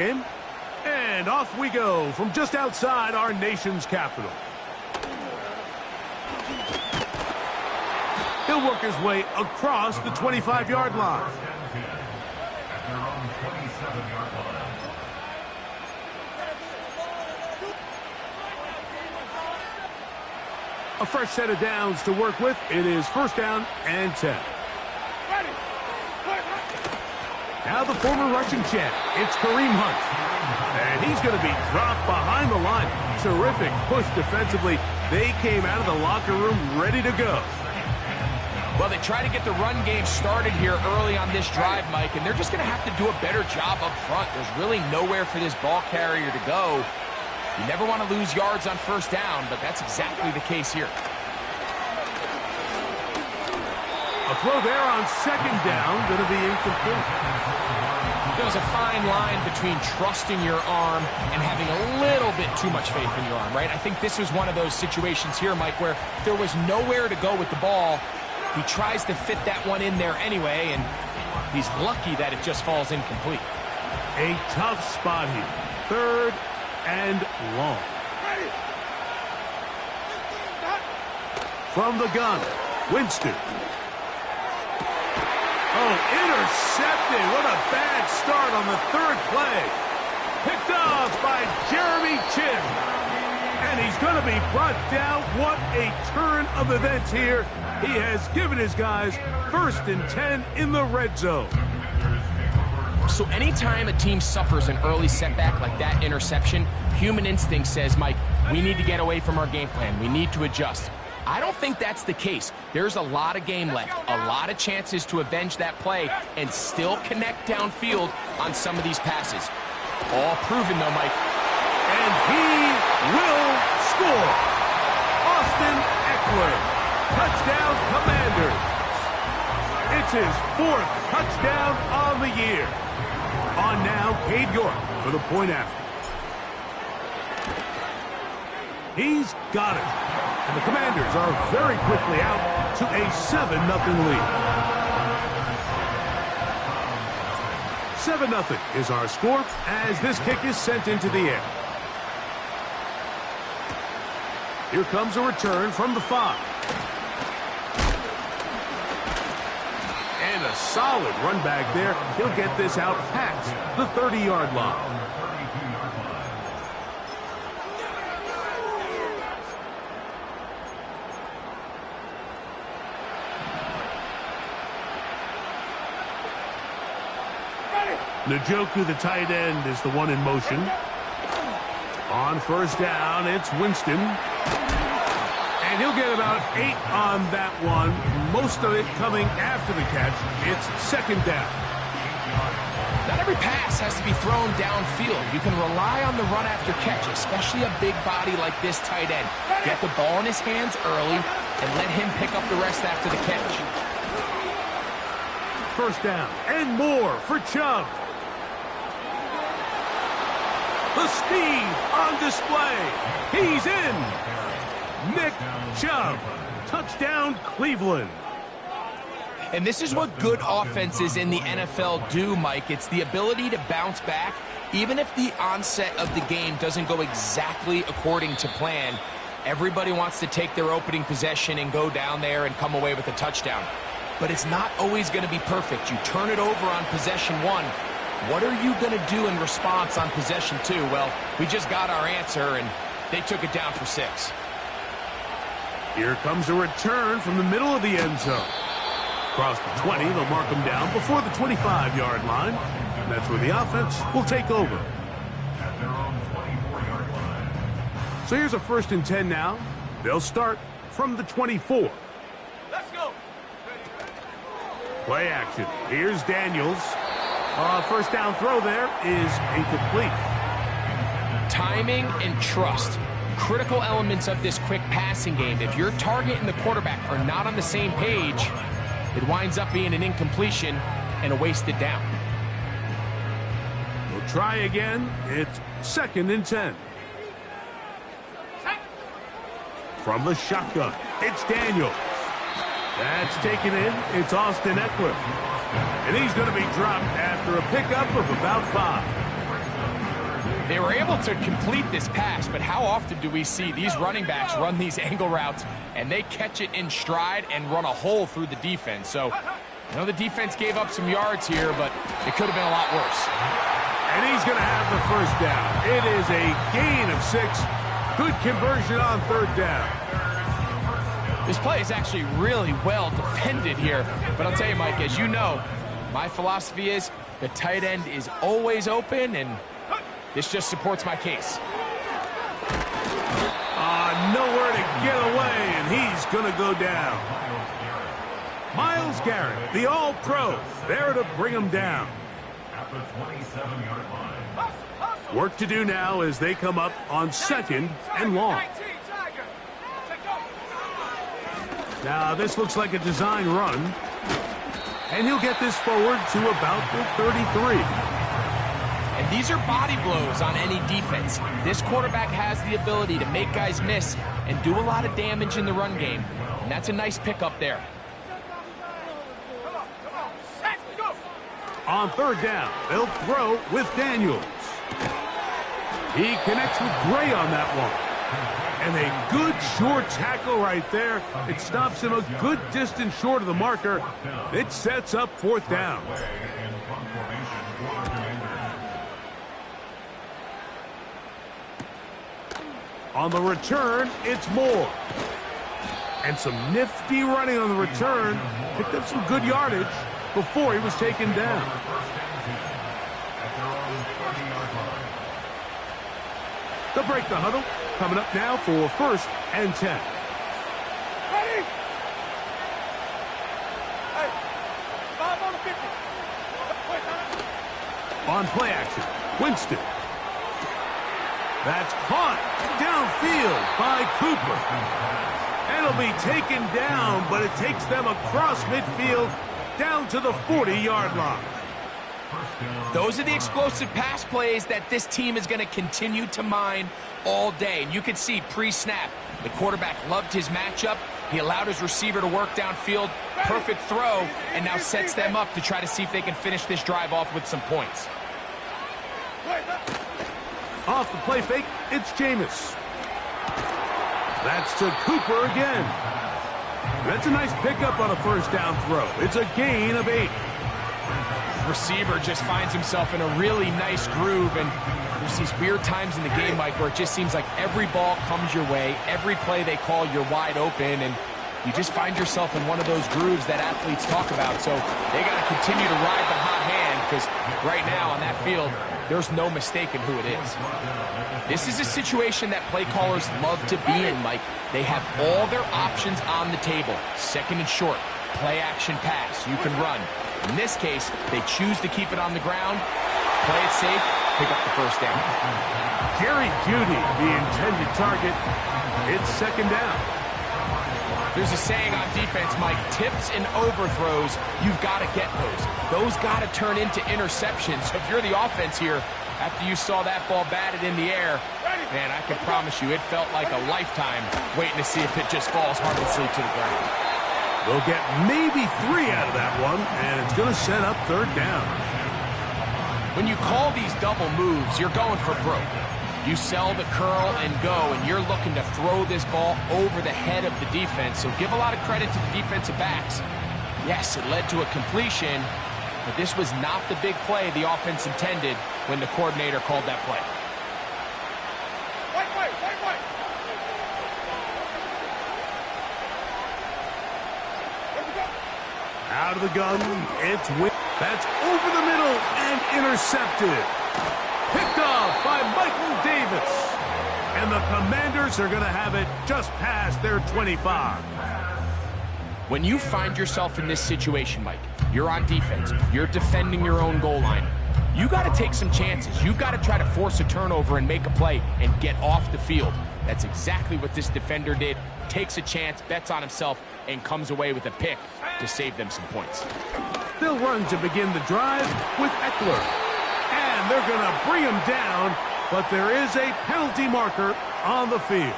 And off we go from just outside our nation's capital. He'll work his way across the 25-yard line. A fresh set of downs to work with. It is first down and 10. Now the former rushing champ, it's Kareem Hunt. And he's going to be dropped behind the line. Terrific push defensively. They came out of the locker room ready to go. Well, they try to get the run game started here early on this drive, Mike, and they're just going to have to do a better job up front. There's really nowhere for this ball carrier to go. You never want to lose yards on first down, but that's exactly the case here. A throw there on second down, going to be incomplete. There's a fine line between trusting your arm and having a little bit too much faith in your arm, right? I think this is one of those situations here, Mike, where there was nowhere to go with the ball. He tries to fit that one in there anyway, and he's lucky that it just falls incomplete. A tough spot here. Third and long. From the gun, Winston. Oh, intercepted. What a bad start on the third play. Picked off by Jeremy Chin. And he's going to be brought down. What a turn of events here. He has given his guys first and 10 in the red zone. So anytime a team suffers an early setback like that interception, human instinct says, Mike, we need to get away from our game plan. We need to adjust. I don't think that's the case. There's a lot of game left, a lot of chances to avenge that play and still connect downfield on some of these passes. All proven, though, Mike. And he will score. Austin Eckler, touchdown Commanders. It's his fourth touchdown on the year. On now, Cade York for the point after. He's got it. And the Commanders are very quickly out to a 7-0 lead. 7-0 is our score as this kick is sent into the air. Here comes a return from the 5. And a solid run back there. He'll get this out past the 30-yard line. Njoku, the tight end, is the one in motion. On first down, it's Winston. And he'll get about 8 on that one. Most of it coming after the catch. It's second down. Not every pass has to be thrown downfield. You can rely on the run after catch, especially a big body like this tight end. Get the ball in his hands early and let him pick up the rest after the catch. First down and more for Chubb. The speed on display. He's in. Nick Chubb. Touchdown, Cleveland. And this is what good offenses in the NFL do, Mike. It's the ability to bounce back, even if the onset of the game doesn't go exactly according to plan. Everybody wants to take their opening possession and go down there and come away with a touchdown. But it's not always going to be perfect. You turn it over on possession 1. What are you going to do in response on possession 2? Well, we just got our answer, and they took it down for 6. Here comes a return from the middle of the end zone. Across the 20, they'll mark him down before the 25-yard line. And that's where the offense will take over. So here's a first and 10 now. They'll start from the 24. Let's go. Play action. Here's Daniels. First down throw there is incomplete. Timing and trust. Critical elements of this quick passing game. If your target and the quarterback are not on the same page, it winds up being an incompletion and a wasted down. We'll try again. It's second and 10. From the shotgun, it's Daniels. That's taken in. It's Austin Eckler. And he's going to be dropped after a pickup of about 5. They were able to complete this pass, but how often do we see these running backs run these angle routes and they catch it in stride and run a hole through the defense? So, you know, the defense gave up some yards here, but it could have been a lot worse. And he's going to have the first down. It is a gain of 6. Good conversion on third down. This play is actually really well defended here. But I'll tell you, Mike, as you know, my philosophy is the tight end is always open, and this just supports my case. Nowhere to get away, and he's going to go down. Myles Garrett, the All-Pro, there to bring him down. At the 27-yard line. Work to do now as they come up on 2nd and long. Now, this looks like a design run. And he'll get this forward to about the 33. And these are body blows on any defense. This quarterback has the ability to make guys miss and do a lot of damage in the run game. And that's a nice pickup there. On third down, they'll throw with Daniels. He connects with Gray on that one. And a good short tackle right there. It stops him a good distance short of the marker. It sets up 4th down. On the return, it's Moore. And some nifty running on the return. Picked up some good yardage before he was taken down. They'll break the huddle. Coming up now for 1st and 10. Ready? Hey, 5 on the 50. On play action, Winston. That's caught downfield by Cooper. And it'll be taken down, but it takes them across midfield down to the 40-yard line. Those are the explosive pass plays that this team is going to continue to mine all day. And you can see pre-snap, the quarterback loved his matchup. He allowed his receiver to work downfield. Perfect throw, and now sets them up to try to see if they can finish this drive off with some points. Off the play fake, it's Jameis. That's to Cooper again. That's a nice pickup on a 1st down throw. It's a gain of 8. Receiver just finds himself in a really nice groove, and there's these weird times in the game, Mike, where it just seems like every ball comes your way, every play they call, you're wide open, and you just find yourself in one of those grooves that athletes talk about. So they got to continue to ride the hot hand, because right now on that field, there's no mistaking who it is. This is a situation that play callers love to be in, Mike. They have all their options on the table. 2nd and short, play action pass, you can run. In this case, they choose to keep it on the ground, play it safe, pick up the 1st down. Jerry Jeudy, the intended target. It's 2nd down. There's a saying on defense, Mike, tips and overthrows, you've got to get those. Those got to turn into interceptions. So if you're the offense here, after you saw that ball batted in the air, man, I can promise you it felt like a lifetime waiting to see if it just falls harmlessly to the ground. They'll get maybe 3 out of that one, and it's going to set up 3rd down. When you call these double moves, you're going for broke. You sell the curl and go, and you're looking to throw this ball over the head of the defense. So give a lot of credit to the defensive backs. Yes, it led to a completion, but this was not the big play the offense intended when the coordinator called that play. Wait. Out of the gun, it's Winston. That's over the middle and intercepted. Picked off by Michael Davis. And the Commanders are going to have it just past their 25. When you find yourself in this situation, Mike, you're on defense, you're defending your own goal line, you got to take some chances. You've got to try to force a turnover and make a play and get off the field. That's exactly what this defender did. Takes a chance, bets on himself, and comes away with a pick to save them some points. They'll run to begin the drive with Eckler. And they're going to bring him down, but there is a penalty marker on the field.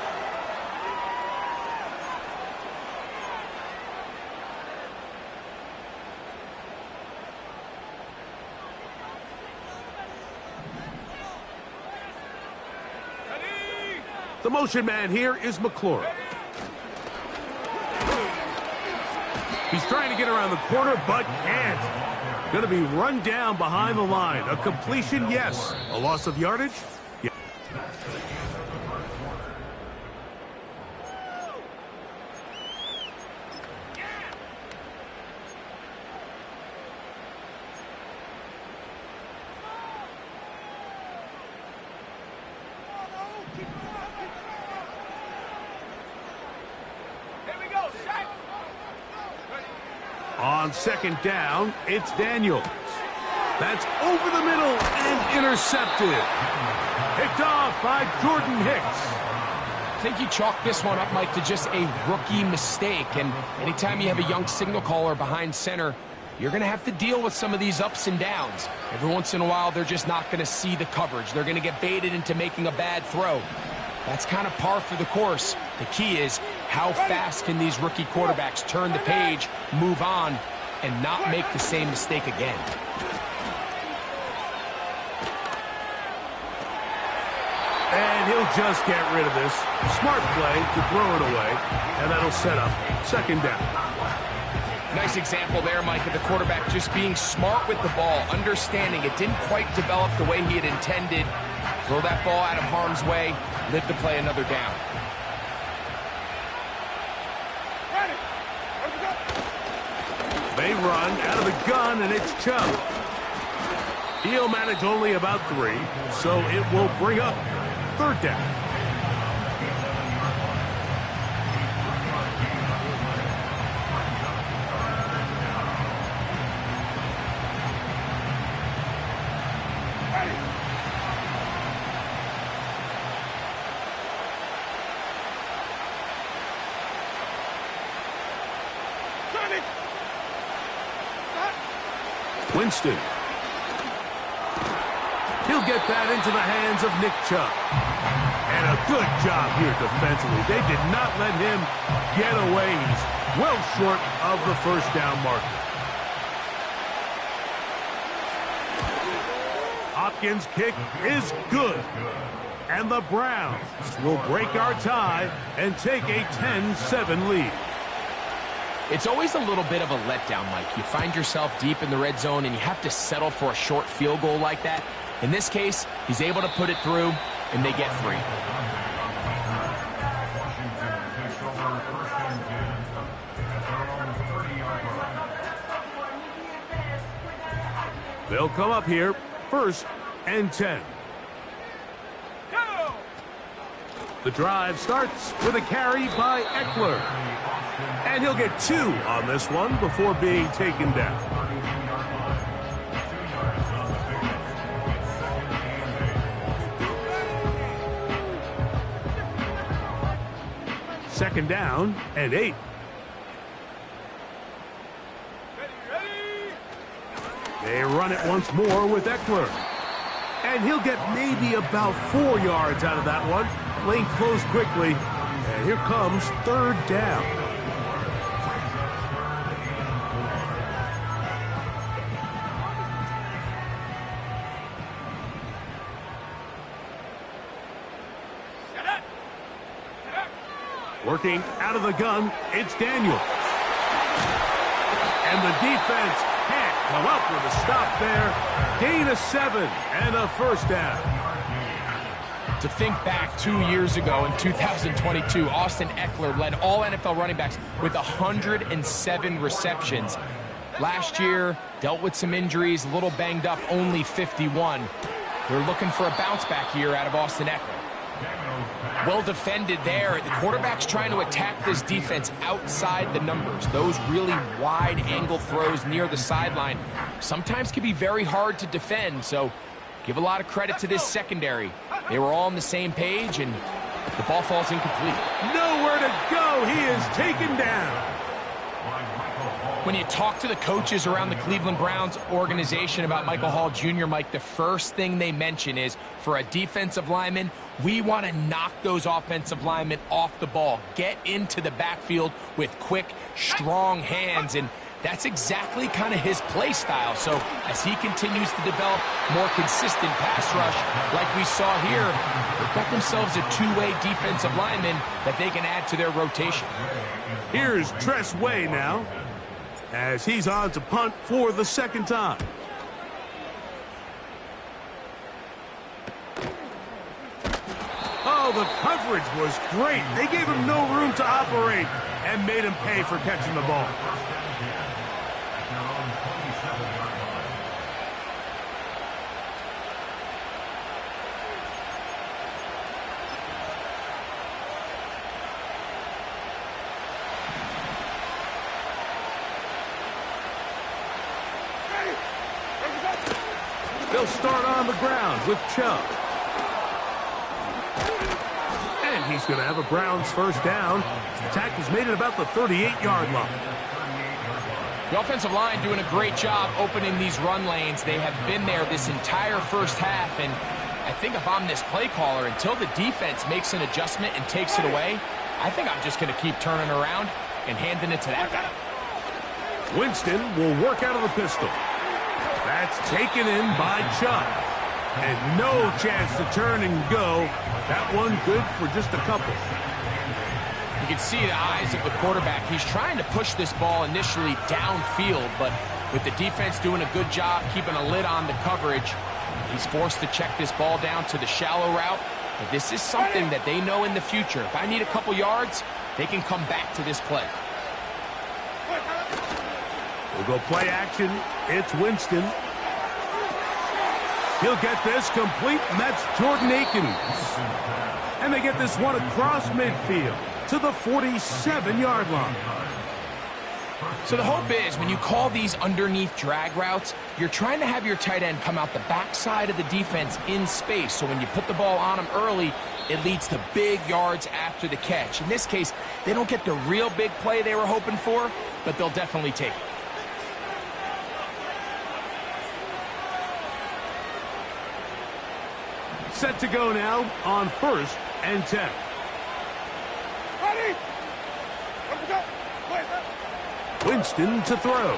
The motion man here is McLaurin. He's trying to get around the corner, but can't. Going to be run down behind the line. A completion, yes. A loss of yardage? Yeah. On second down, it's Daniels. That's over the middle and intercepted. Picked off by Jordan Hicks. I think you chalk this one up, Mike, to just a rookie mistake. And anytime you have a young signal caller behind center, you're going to have to deal with some of these ups and downs. Every once in a while, they're just not going to see the coverage. They're going to get baited into making a bad throw. That's kind of par for the course. The key is how fast can these rookie quarterbacks turn the page, move on, and not make the same mistake again. And he'll just get rid of this. Smart play to throw it away, and that'll set up second down. Nice example there, Mike, of the quarterback just being smart with the ball, understanding it didn't quite develop the way he had intended. Throw that ball out of harm's way, live to play another down. They run out of the gun, and it's Chubb. He'll manage only about 3, so it will bring up third down. Winston. He'll get that into the hands of Nick Chubb. And a good job here defensively. They did not let him get away. He's well short of the first down marker. Hopkins' kick is good. And the Browns will break our tie and take a 10-7 lead. It's always a little bit of a letdown, Mike. You find yourself deep in the red zone and you have to settle for a short field goal like that. In this case, he's able to put it through, and they get 3. They'll come up here, 1st and 10. The drive starts with a carry by Eckler. And he'll get 2 on this one before being taken down. Second down and 8. They run it once more with Eckler. And he'll get maybe about 4 yards out of that one. Lane closed quickly. And here comes third down. Working out of the gun, it's Daniels. And the defense can't come up with a stop there. Gain of 7 and a first down. To think back 2 years ago in 2022, Austin Eckler led all NFL running backs with 107 receptions. Last year, dealt with some injuries, a little banged up, only 51. They're looking for a bounce back year out of Austin Eckler. Well defended there. The quarterback's trying to attack this defense outside the numbers. Those really wide angle throws near the sideline sometimes can be very hard to defend, so give a lot of credit to this secondary. They were all on the same page, and the ball falls incomplete. Nowhere to go. He is taken down. When you talk to the coaches around the Cleveland Browns organization about Michael Hall Jr., Mike, the first thing they mention is, for a defensive lineman, we want to knock those offensive linemen off the ball. Get into the backfield with quick, strong hands, and That's exactly kind of his play style. So as he continues to develop more consistent pass rush, like we saw here, they've got themselves a two-way defensive lineman that they can add to their rotation. Here's Tress Way now, as he's on to punt for the second time. Oh, the coverage was great. They gave him no room to operate and made him pay for catching the ball. They'll start on the ground with Chubb. And he's going to have a Browns first down. The tackle's made at about the 38-yard line. The offensive line doing a great job opening these run lanes. They have been there this entire first half, and I think if I'm this play caller, until the defense makes an adjustment and takes it away, I think I'm just going to keep turning around and handing it to that guy. Winston will work out of the pistol. That's taken in by Chubb. And no chance to turn and go. That one good for just a couple. You can see the eyes of the quarterback. He's trying to push this ball initially downfield, but with the defense doing a good job keeping a lid on the coverage, he's forced to check this ball down to the shallow route. But this is something that they know in the future. If I need a couple yards, they can come back to this play. We'll go play action. It's Winston. He'll get this complete, and that's Jordan Akins. And they get this one across midfield to the 47-yard line. So the hope is when you call these underneath drag routes, you're trying to have your tight end come out the backside of the defense in space. So when you put the ball on him early, it leads to big yards after the catch. In this case, they don't get the real big play they were hoping for, but they'll definitely take it. Set to go now on 1st and 10. Ready? Winston to throw.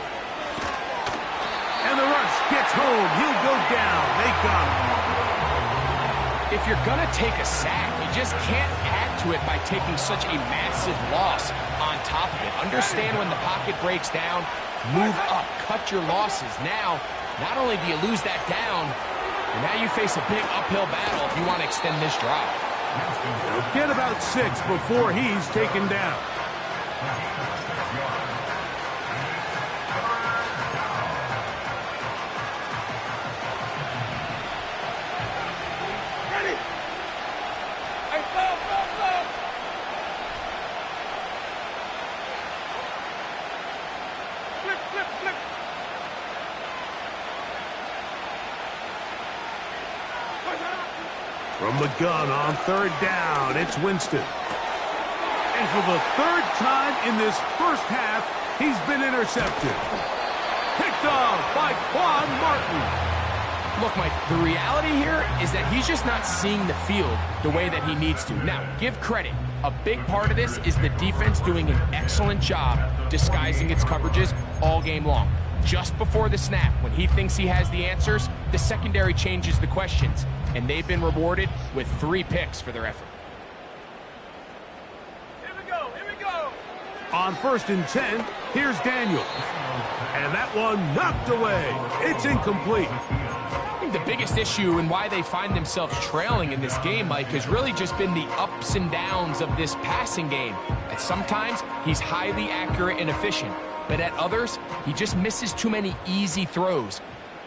And the rush gets home. He'll go down. They got him. If you're going to take a sack, you just can't add to it by taking such a massive loss on top of it. Understand when the pocket breaks down, move up, cut your losses. Now, not only do you lose that down, and now you face a big uphill battle if you want to extend this drive. He'll get about 6 before he's taken down. Ready? Hey, blow. Flip. From the gun on 3rd down, it's Winston. And for the 3rd time in this first half, he's been intercepted. Picked off by Quan Martin. Look, Mike, the reality here is that he's just not seeing the field the way that he needs to. Now, give credit. A big part of this is the defense doing an excellent job disguising its coverages all game long. Just before the snap, when he thinks he has the answers, the secondary changes the questions, and they've been rewarded with 3 picks for their effort. Here we go. On 1st and 10, here's Daniels. And that one knocked away. It's incomplete. I think the biggest issue and why they find themselves trailing in this game, Mike, has really just been the ups and downs of this passing game. And sometimes he's highly accurate and efficient, but at others, he just misses too many easy throws.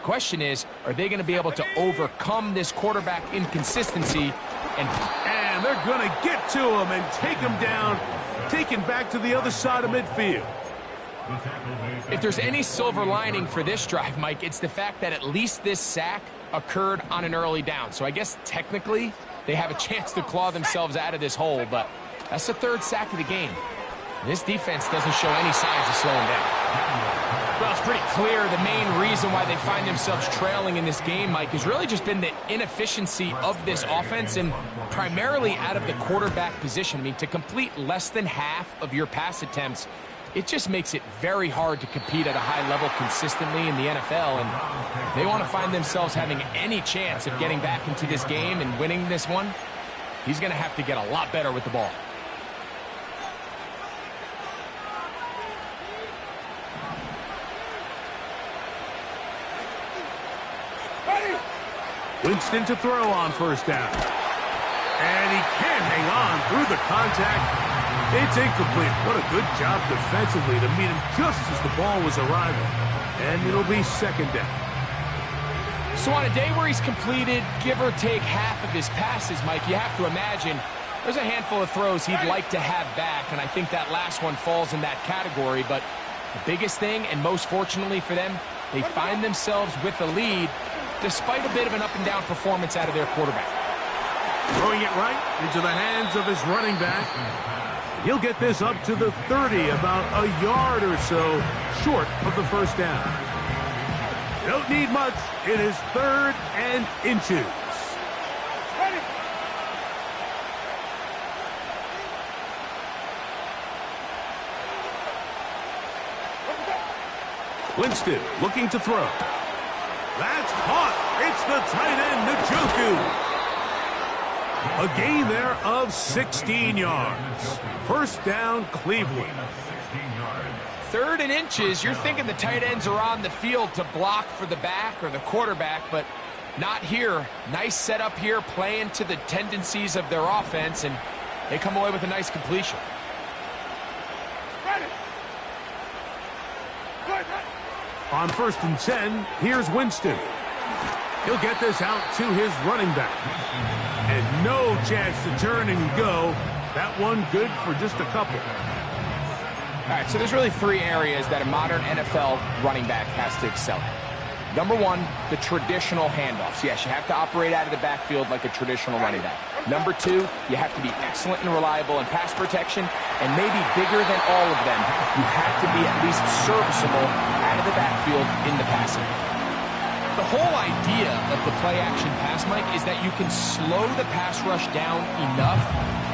Question is, are they going to be able to overcome this quarterback inconsistency? And they're going to get to him and take him down, taken back to the other side of midfield. If there's any silver lining for this drive, Mike, it's the fact that at least this sack occurred on an early down. So I guess technically they have a chance to claw themselves out of this hole, but that's the 3rd sack of the game. This defense doesn't show any signs of slowing down. Well, it's pretty clear the main reason why they find themselves trailing in this game, Mike, has really just been the inefficiency of this offense and primarily out of the quarterback position. I mean, to complete less than half of your pass attempts It just makes it very hard to compete at a high level consistently in the NFL, and if they want to find themselves having any chance of getting back into this game and winning this one, he's going to have to get a lot better with the ball. Winston to throw on first down. And he can't hang on through the contact. It's incomplete. What a good job defensively to meet him just as the ball was arriving. And it'll be second down. So on a day where he's completed, give or take half of his passes, Mike, you have to imagine there's a handful of throws he'd like to have back, and I think that last one falls in that category. But the biggest thing, and most fortunately for them, they find themselves with the lead despite a bit of an up-and-down performance out of their quarterback. Throwing it right into the hands of his running back. He'll get this up to the 30, about a yard or so short of the first down. Don't need much. It is 3rd and inches. Winston looking to throw. That's caught. It's the tight end, Njoku. A gain there of 16 yards. First down, Cleveland. 3rd and inches, you're thinking the tight ends are on the field to block for the back or the quarterback, but not here. Nice setup here, playing to the tendencies of their offense, and they come away with a nice completion. On 1st and 10, here's Winston. He'll get this out to his running back. And no chance to turn and go. That one good for just a couple. All right, so there's really 3 areas that a modern NFL running back has to excel at. Number 1, the traditional handoffs. Yes, you have to operate out of the backfield like a traditional running back. Number 2, you have to be excellent and reliable in pass protection, and maybe bigger than all of them, you have to be at least serviceable out of the backfield in the passing. The whole idea of the play-action pass, Mike, is that you can slow the pass rush down enough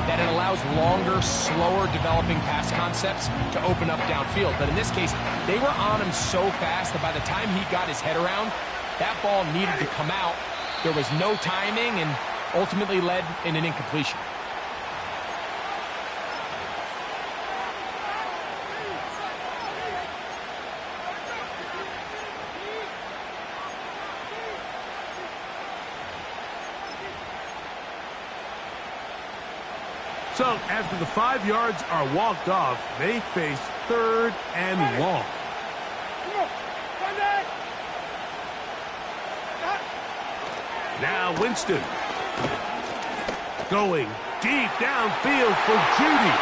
that it allows longer, slower developing pass concepts to open up downfield. But in this case, they were on him so fast that by the time he got his head around, that ball needed to come out. There was no timing and ultimately led in an incompletion. So after the 5 yards are walked off, they face 3rd and long. Now Winston going deep downfield for Judy.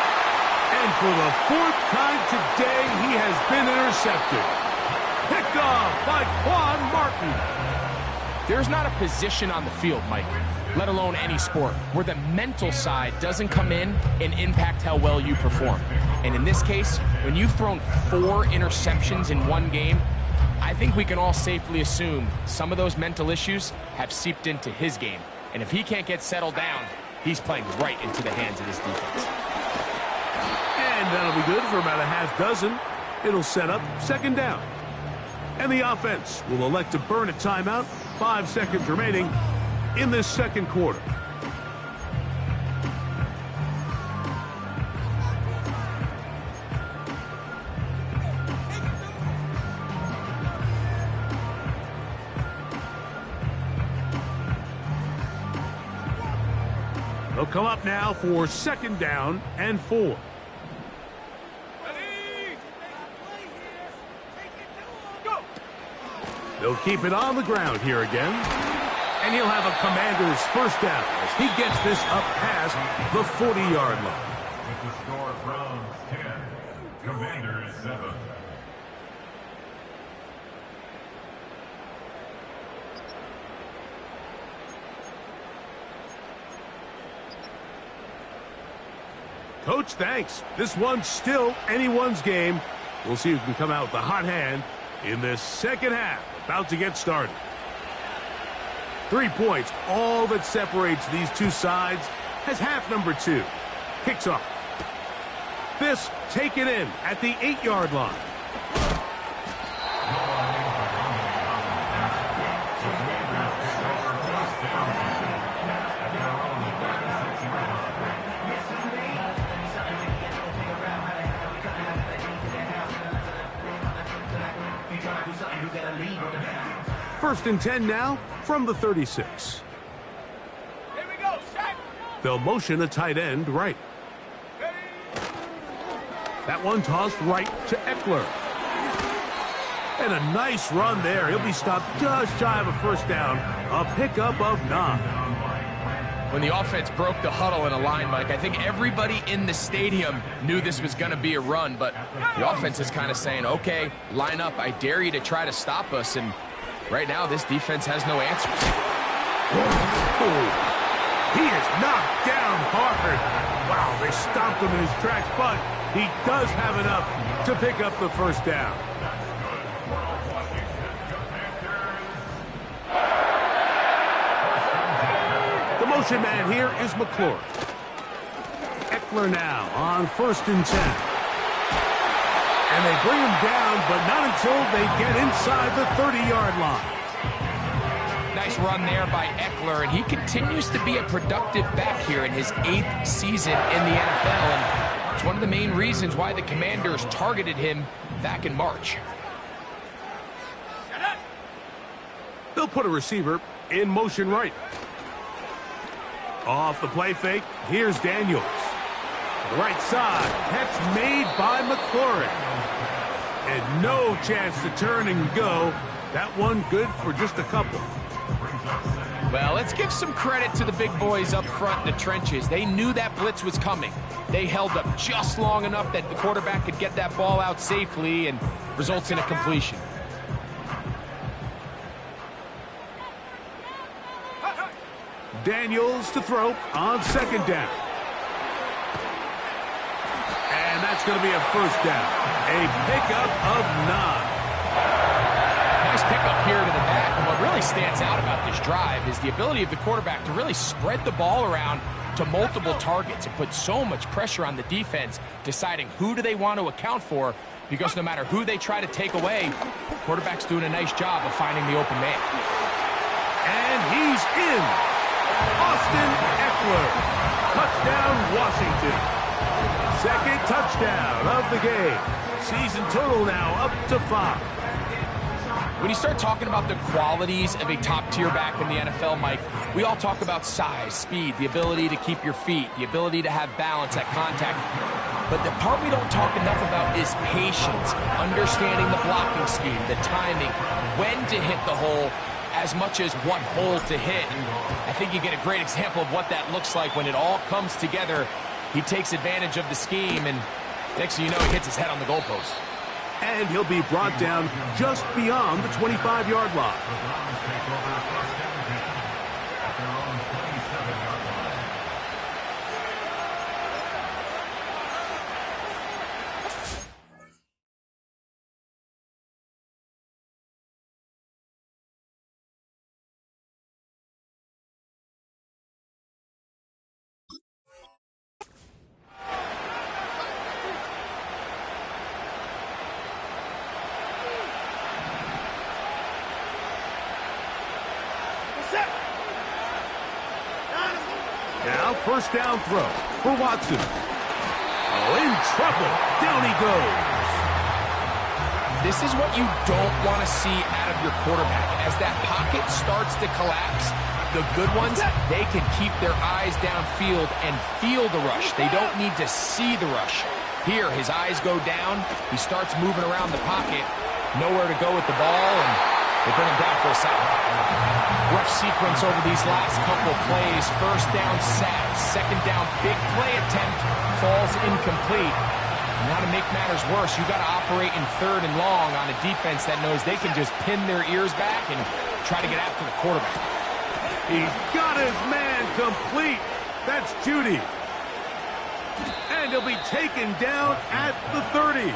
And for the 4th time today, he has been intercepted. Picked off by Quan Martin. There's not a position on the field, Mike, let alone any sport, where the mental side doesn't come in and impact how well you perform. And in this case, when you've thrown 4 interceptions in one game, I think we can all safely assume some of those mental issues have seeped into his game. And if he can't get settled down, he's playing right into the hands of his defense. And that'll be good for about a half dozen. It'll set up 2nd down. And the offense will elect to burn a timeout. 5 seconds remaining in this 2nd quarter. They'll come up now for 2nd down and 4. They'll keep it on the ground here again. And he'll have a Commander's 1st down as he gets this up past the 40-yard line. With the score, Browns 10, Commanders 7. Coach, thanks. This one's still anyone's game. We'll see who can come out with the hot hand in this 2nd half. About to get started. 3 points, all that separates these two sides, as half number 2 kicks off. This taken in at the 8-yard line. First and 10 now from the 36. Here we go, sack. They'll motion a tight end right. That one tossed right to Eckler. And a nice run there. He'll be stopped just shy of a first down. A pickup of 9. When the offense broke the huddle in a line, Mike, I think everybody in the stadium knew this was going to be a run, but the offense is kind of saying, okay, line up. I dare you to try to stop us, and right now this defense has no answers. He is knocked down hard. Wow, they stopped him in his tracks, but he does have enough to pick up the first down. The motion man here is McClure. Eckler now on first and 10. And they bring him down, but not until they get inside the 30-yard line. Nice run there by Eckler, and he continues to be a productive back here in his 8th season in the NFL, and it's one of the main reasons why the Commanders targeted him back in March. They'll put a receiver in motion right. Off the play fake, here's Daniels. To the right side, catch made by McClure. And no chance to turn and go. That one good for just a couple. Well, let's give some credit to the big boys up front in the trenches. They knew that blitz was coming. They held up just long enough that the quarterback could get that ball out safely and results in a completion. Daniels to throw on second down. And that's going to be a first down. A pickup of 9. Nice pickup here to the back, and what really stands out about this drive is the ability of the quarterback to really spread the ball around to multiple targets and put so much pressure on the defense, deciding who do they want to account for, because no matter who they try to take away, the quarterback's doing a nice job of finding the open man. And he's in. Austin Eckler. Touchdown, Washington. Second touchdown of the game. Season total now up to 5. When you start talking about the qualities of a top-tier back in the NFL, Mike, we all talk about size, speed, the ability to keep your feet, the ability to have balance at contact. But the part we don't talk enough about is patience, understanding the blocking scheme, the timing, when to hit the hole, as much as what hole to hit. And I think you get a great example of what that looks like when it all comes together. He takes advantage of the scheme, and next thing you know, he hits his head on the goalpost. And he'll be brought down just beyond the 25-yard line. Now, first down throw for Watson. Oh, in trouble. Down he goes. This is what you don't want to see out of your quarterback. As that pocket starts to collapse, the good ones, they can keep their eyes downfield and feel the rush. They don't need to see the rush. Here, his eyes go down. He starts moving around the pocket. Nowhere to go with the ball, and they bring him down for a sack. Rough sequence over these last couple plays. First down, sack. Second down, big play attempt. Falls incomplete. And now to make matters worse, you got to operate in third and long on a defense that knows they can just pin their ears back and try to get after the quarterback. He's got his man complete. That's Judy. And he'll be taken down at the 30.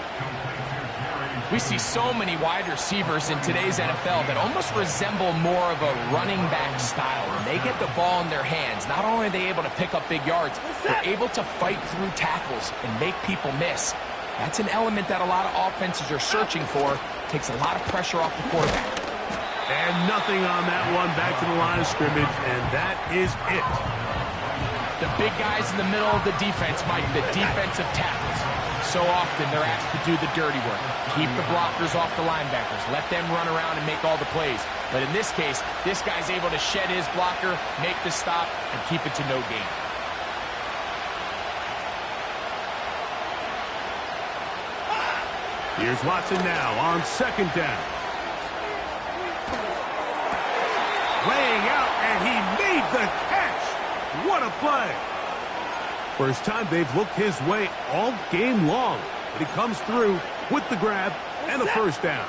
We see so many wide receivers in today's NFL that almost resemble more of a running back style. When they get the ball in their hands, not only are they able to pick up big yards, they're able to fight through tackles and make people miss. That's an element that a lot of offenses are searching for. Takes a lot of pressure off the quarterback. And nothing on that one. Back to the line of scrimmage, and that is it. The big guys in the middle of the defense, Mike, the defensive tackles. So often they're asked to do the dirty work. Keep the blockers off the linebackers. Let them run around and make all the plays. But in this case, this guy's able to shed his blocker, make the stop, and keep it to no gain. Here's Watson now on second down. Laying out, and he made the catch. What a play. First time they've looked his way all game long. But he comes through with the grab and a first down.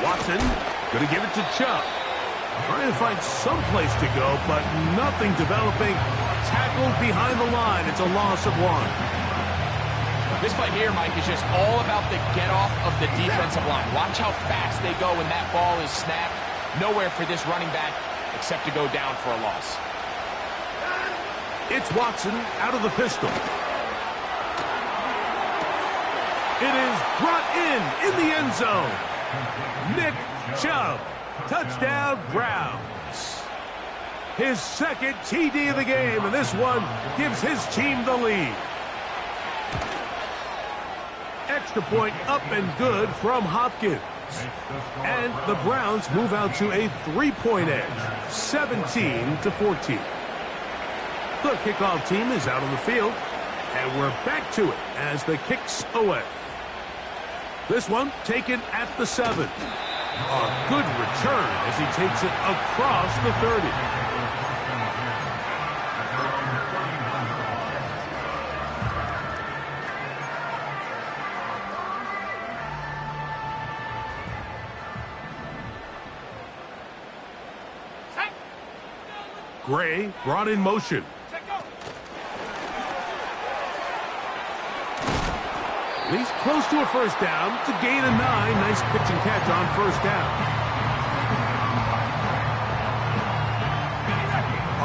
Watson going to give it to Chubb. Trying to find some place to go, but nothing developing. Tackled behind the line. It's a loss of 1. This play here, Mike, is just all about the get-off of the defensive line. Watch how fast they go when that ball is snapped. Nowhere for this running back except to go down for a loss. It's Watson out of the pistol. It is brought in the end zone. Nick Chubb. Touchdown, Browns. His second TD of the game, and this one gives his team the lead. Extra point up and good from Hopkins. And the Browns move out to a 3-point edge, 17-14. The kickoff team is out on the field, and we're back to it as the kick's away. This one taken at the 7. A good return as he takes it across the 30. Gray brought in motion. He's close to a first down to gain a 9. Nice pitch and catch on first down.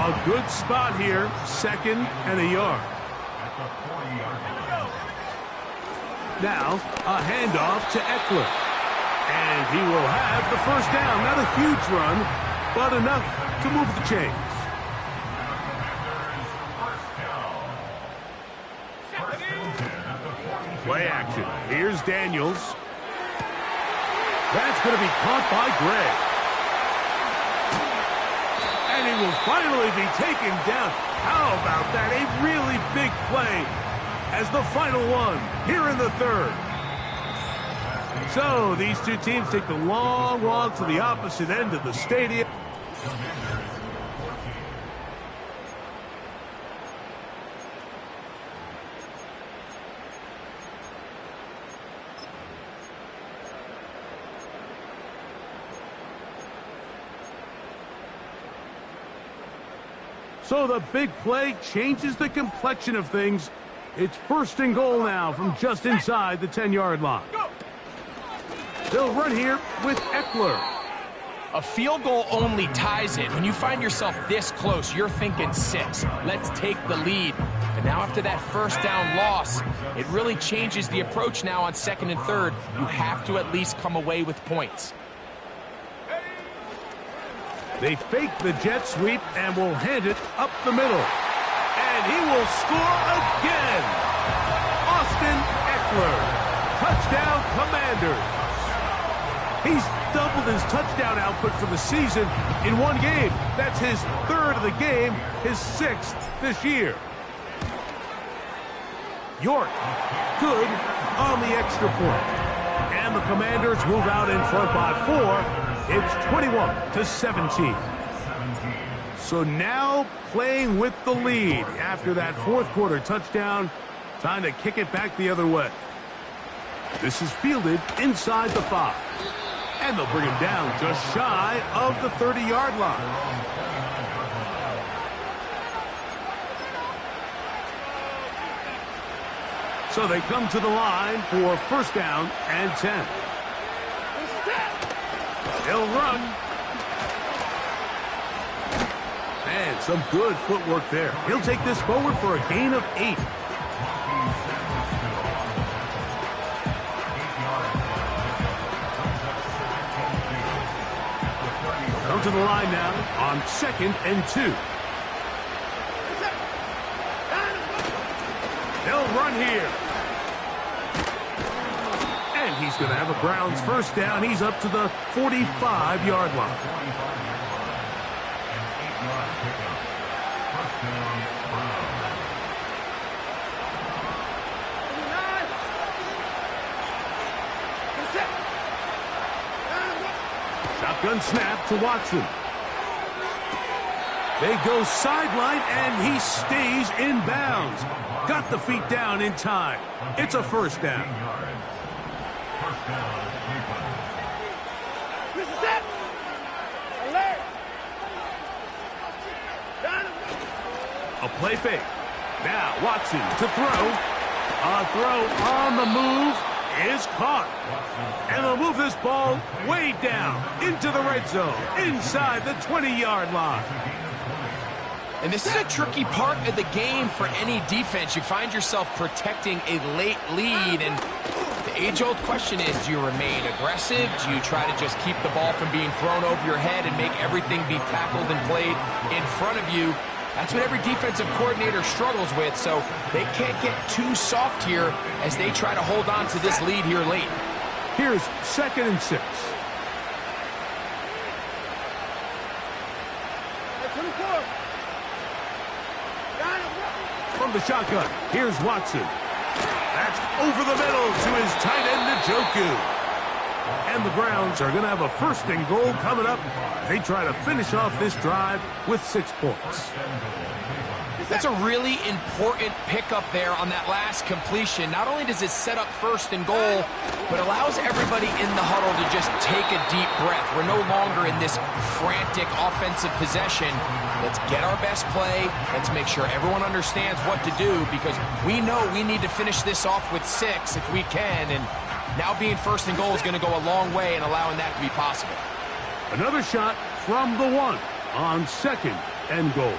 A good spot here. 2nd and a yard. Now a handoff to Eckler. And he will have the first down. Not a huge run, but enough to move the chains. Play action. Here's Daniels. That's going to be caught by Gray. And he will finally be taken down. How about that? A really big play as the final one here in the 3rd. So these two teams take the long walk to the opposite end of the stadium. So the big play changes the complexion of things. It's 1st and goal now from just inside the 10-yard line. They'll run here with Eckler. A field goal only ties it. When you find yourself this close, you're thinking 6. Let's take the lead. But now after that first down loss, it really changes the approach now on 2nd and 3rd. You have to at least come away with points. They fake the jet sweep and will hand it up the middle. And he will score again. Austin Eckler. Touchdown, Commanders. He's doubled his touchdown output for the season in one game. That's his 3rd of the game, his 6th this year. York, good on the extra point. And the Commanders move out in front by 4. It's 21-17. So now playing with the lead after that 4th quarter touchdown. Time to kick it back the other way. This is fielded inside the 5. And they'll bring him down just shy of the 30-yard line. So they come to the line for first down and 10. He'll run. And some good footwork there. He'll take this forward for a gain of 8. Come to the line now on 2nd and 2. They'll run here. And he's going to have a Browns first down. He's up to the 45-yard line. Shotgun snap to Watson. They go sideline, and he stays in bounds. Got the feet down in time. It's a first down. A play fake. Now Watson to throw. A throw on the move is caught. And they'll move this ball way down into the red zone, inside the 20-yard line. And this is a tricky part of the game for any defense. You find yourself protecting a late lead, and the age-old question is, do you remain aggressive? Do you try to just keep the ball from being thrown over your head and make everything be tackled and played in front of you? That's what every defensive coordinator struggles with, so they can't get too soft here as they try to hold on to this lead here late. Here's 2nd and 6. From the shotgun, here's Watson. That's over the middle to his tight end, Njoku. And the Browns are going to have a 1st and goal coming up. They try to finish off this drive with 6 points. That's a really important pickup there on that last completion. Not only does it set up 1st and goal, but allows everybody in the huddle to just take a deep breath. We're no longer in this frantic offensive possession. Let's get our best play. Let's make sure everyone understands what to do, because we know we need to finish this off with 6 if we can. And now being 1st and goal is going to go a long way in allowing that to be possible. Another shot from the 1 on 2nd and goal.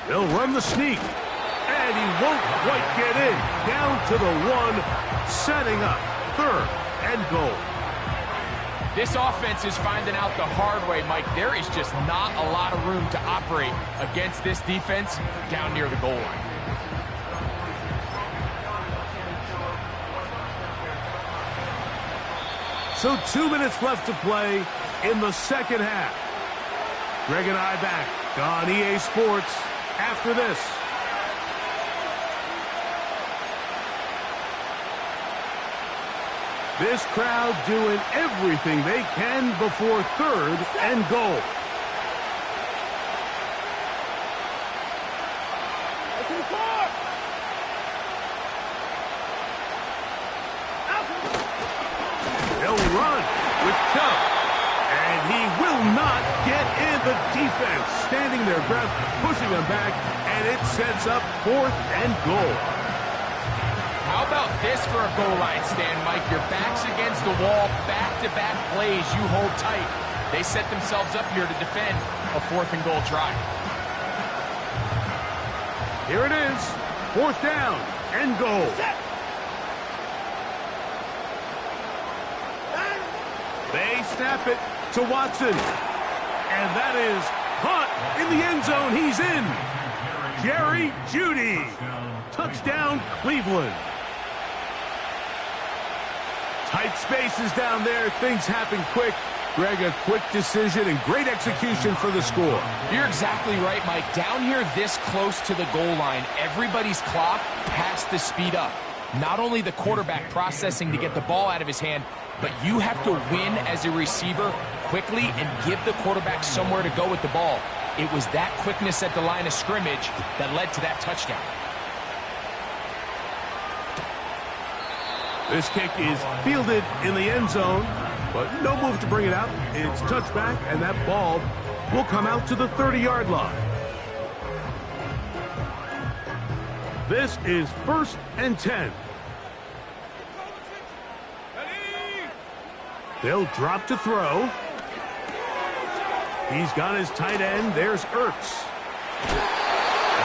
They'll run the sneak, and he won't quite get in. Down to the 1, setting up 3rd and goal. This offense is finding out the hard way, Mike. There is just not a lot of room to operate against this defense down near the goal line. So 2 minutes left to play in the 2nd half. Greg and I back on EA Sports after this. This crowd doing everything they can before 3rd and goal. They'll run with Cup, and he will not get in. The defense standing their ground, pushing them back, and it sets up 4th and goal. How about this for a goal line stand, Mike? Your back's against the wall, back-to-back plays, you hold tight. They set themselves up here to defend a 4th and goal try. Here it is, 4th down and goal. They snap it to Watson, and that is caught in the end zone. He's in. Jerry Jeudy. Touchdown, Cleveland. Tight spaces down there. Things happen quick. Greg, a quick decision and great execution for the score. You're exactly right, Mike. Down here this close to the goal line, everybody's clock has to speed up. Not only the quarterback processing to get the ball out of his hand, but you have to win as a receiver quickly and give the quarterback somewhere to go with the ball. It was that quickness at the line of scrimmage that led to that touchdown. This kick is fielded in the end zone, but no move to bring it out. It's touchback, and that ball will come out to the 30-yard line. This is 1st and 10. They'll drop to throw. He's got his tight end. There's Ertz.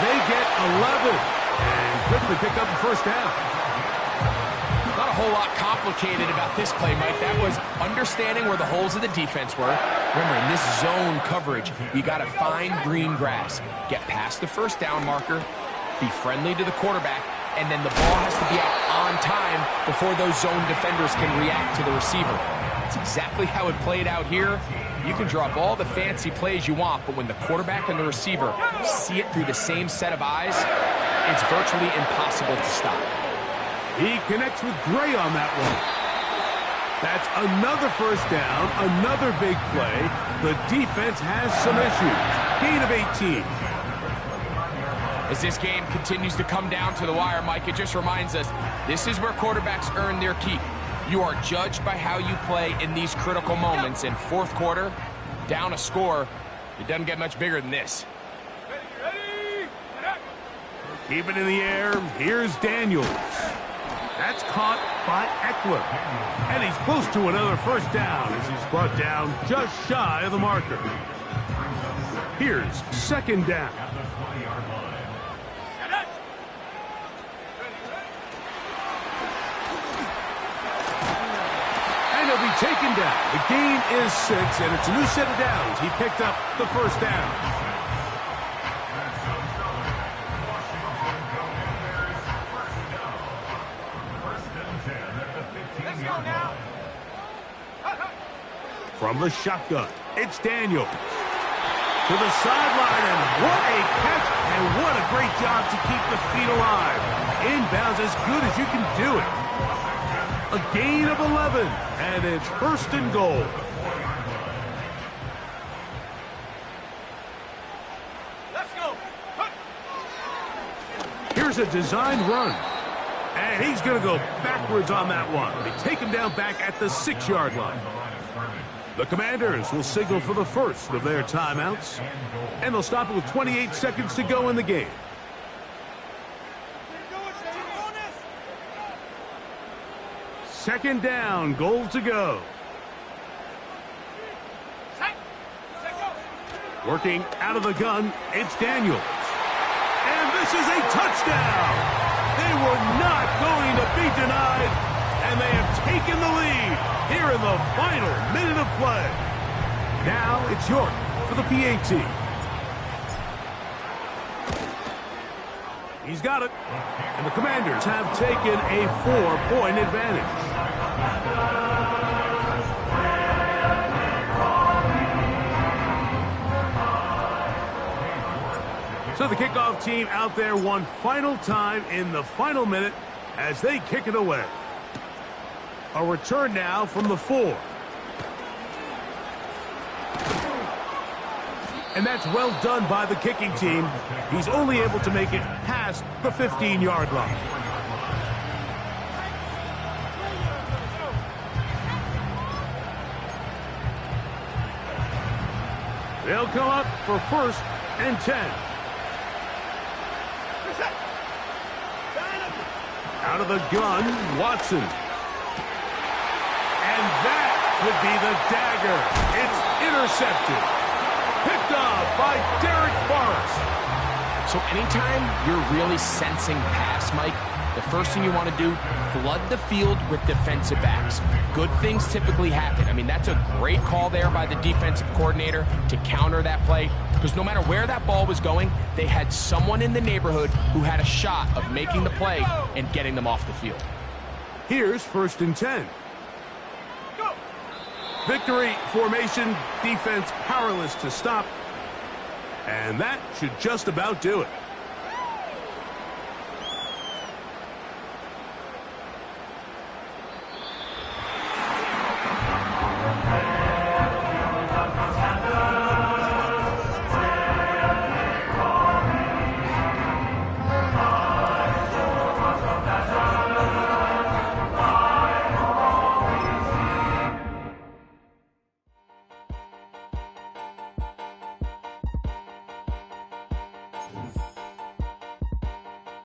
They get 11 and quickly pick up the first down. Not a whole lot complicated about this play, Mike. That was understanding where the holes of the defense were. Remember, in this zone coverage, you got to find green grass. Get past the first down marker, be friendly to the quarterback, and then the ball has to be out on time before those zone defenders can react to the receiver. That's exactly how it played out here. You can draw up all the fancy plays you want, but when the quarterback and the receiver see it through the same set of eyes, it's virtually impossible to stop. He connects with Gray on that one. That's another first down, another big play. The defense has some issues. Gain of 18. As this game continues to come down to the wire, Mike, it just reminds us, this is where quarterbacks earn their keep. You are judged by how you play in these critical moments. In fourth quarter, down a score, it doesn't get much bigger than this. Keep it in the air. Here's Daniels. That's caught by Eckler. And he's close to another first down as he's brought down just shy of the marker. Here's 2nd down. He'll be taken down. The gain is 6, and it's a new set of downs. He picked up the first down. Let's go now. From the shotgun, it's Daniels. To the sideline, and what a catch, and what a great job to keep the feet alive. Inbounds as good as you can do it. A gain of 11, and it's 1st and goal. Let's go. Here's a designed run, and he's going to go backwards on that one. They take him down back at the 6-yard line. The Commanders will signal for the first of their timeouts, and they'll stop it with 28 seconds to go in the game. Second down, goal to go. Working out of the gun, it's Daniels. And this is a touchdown. They were not going to be denied, and they have taken the lead here in the final minute of play. Now it's York for the PAT. He's got it. And the Commanders have taken a 4-point advantage. So the kickoff team out there one final time in the final minute as they kick it away. A return now from the 4. And that's well done by the kicking team. He's only able to make it past the 15-yard line. They'll come up for 1st and 10. Out of the gun, Watson. And that would be the dagger. It's intercepted. Picked off by Derek Forrest. So anytime you're really sensing pass, Mike, the first thing you want to do, flood the field with defensive backs. Good things typically happen. I mean, that's a great call there by the defensive coordinator to counter that play, because no matter where that ball was going, they had someone in the neighborhood who had a shot of making the play and getting them off the field. Here's 1st and 10. Go. Victory formation, defense powerless to stop. And that should just about do it.